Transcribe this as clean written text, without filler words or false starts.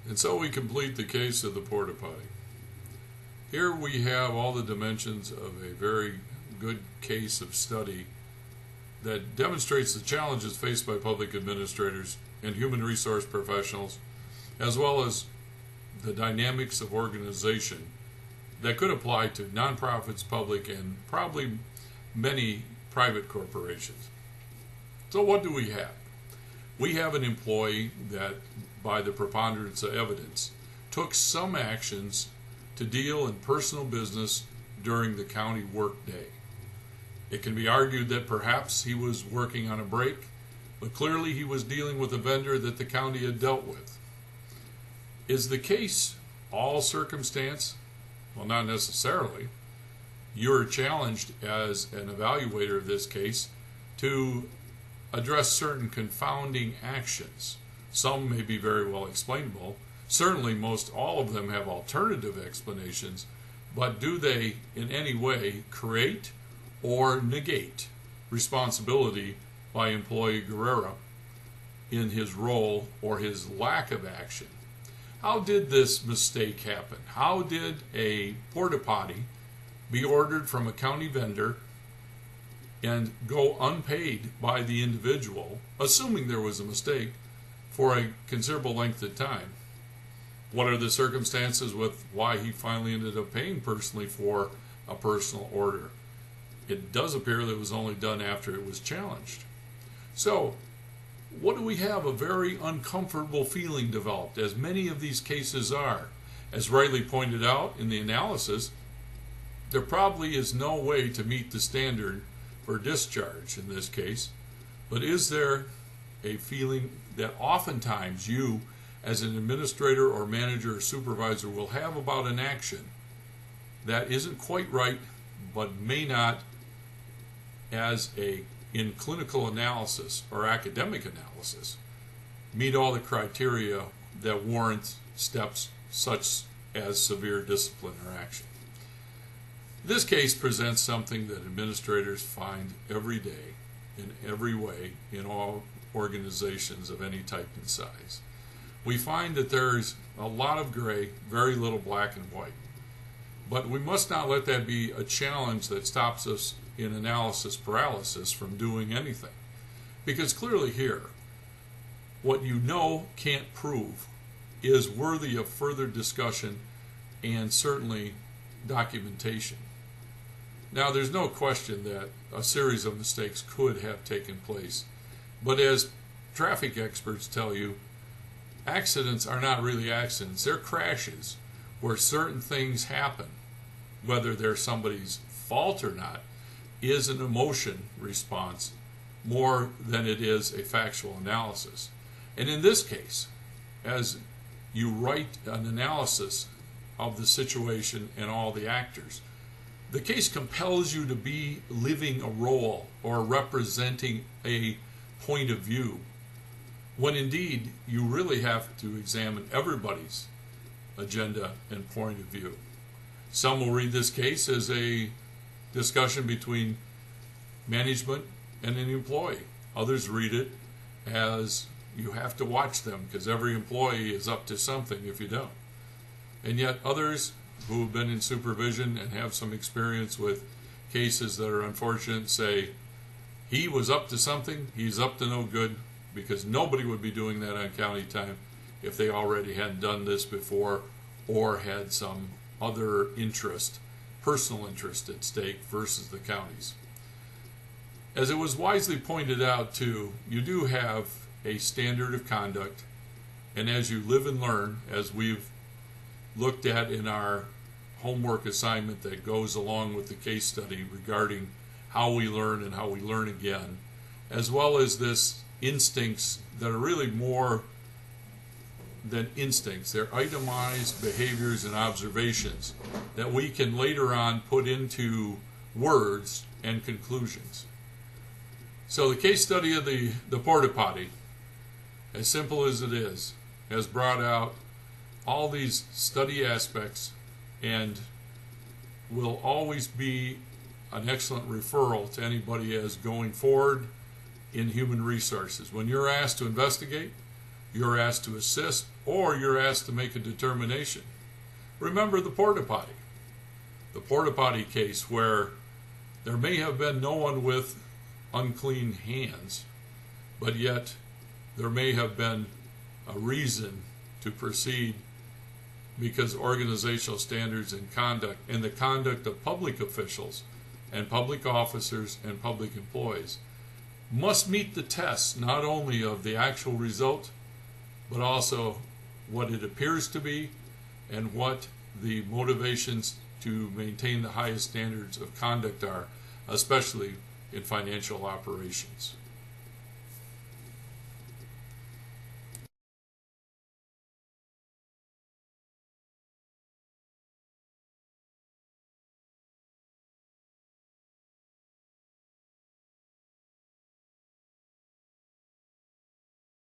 And so we complete the case of the Porta Potty. Here we have all the dimensions of a very good case of study that demonstrates the challenges faced by public administrators and human resource professionals, as well as the dynamics of organization that could apply to nonprofits, public, and probably many private corporations. So what do we have? We have an employee that, by the preponderance of evidence, took some actions to deal in personal business during the county workday. It can be argued that perhaps he was working on a break, but clearly he was dealing with a vendor that the county had dealt with. Is the case all circumstance? Well, not necessarily. You're challenged as an evaluator of this case to address certain confounding actions. Some may be very well explainable. Certainly most all of them have alternative explanations, but do they in any way create or negate responsibility by employee Guerrera in his role or his lack of action? How did this mistake happen? How did a porta potty be ordered from a county vendor and go unpaid by the individual, assuming there was a mistake, for a considerable length of time? What are the circumstances with why he finally ended up paying personally for a personal order? It does appear that it was only done after it was challenged. So, what do we have? A very uncomfortable feeling developed, as many of these cases are. As rightly pointed out in the analysis, there probably is no way to meet the standard for discharge in this case, but is there a feeling that oftentimes you, as an administrator or manager or supervisor, will have about an action that isn't quite right, but may not, in clinical analysis or academic analysis, meet all the criteria that warrant steps such as severe discipline or action? This case presents something that administrators find every day, in every way, in all organizations of any type and size. We find that there's a lot of gray, very little black and white. But we must not let that be a challenge that stops us in analysis paralysis from doing anything. Because clearly here, what you know can't prove is worthy of further discussion and certainly documentation. Now, there's no question that a series of mistakes could have taken place, but as traffic experts tell you, accidents are not really accidents. They're crashes where certain things happen. Whether they're somebody's fault or not is an emotion response more than it is a factual analysis. And in this case, as you write an analysis of the situation and all the actors, the case compels you to be living a role or representing a point of view, when indeed you really have to examine everybody's agenda and point of view. Some will read this case as a discussion between management and an employee. Others read it as you have to watch them because every employee is up to something if you don't. And yet others who have been in supervision and have some experience with cases that are unfortunate say, he was up to something, he's up to no good, because nobody would be doing that on county time if they already hadn't done this before or had some other interest, personal interest at stake versus the county's. As it was wisely pointed out too, you do have a standard of conduct, and as you live and learn, as we've looked at in our homework assignment that goes along with the case study regarding how we learn and how we learn again, as well as this instincts that are really more than instincts. They're itemized behaviors and observations that we can later on put into words and conclusions. So the case study of the porta potty, as simple as it is, has brought out all these study aspects and will always be an excellent referral to anybody as going forward in human resources. When you're asked to investigate, you're asked to assist, or you're asked to make a determination. Remember the Porta Potty case, where there may have been no one with unclean hands, but yet there may have been a reason to proceed because organizational standards and conduct and the conduct of public officials and public officers and public employees must meet the test not only of the actual result, but also what it appears to be and what the motivations to maintain the highest standards of conduct are, especially in financial operations.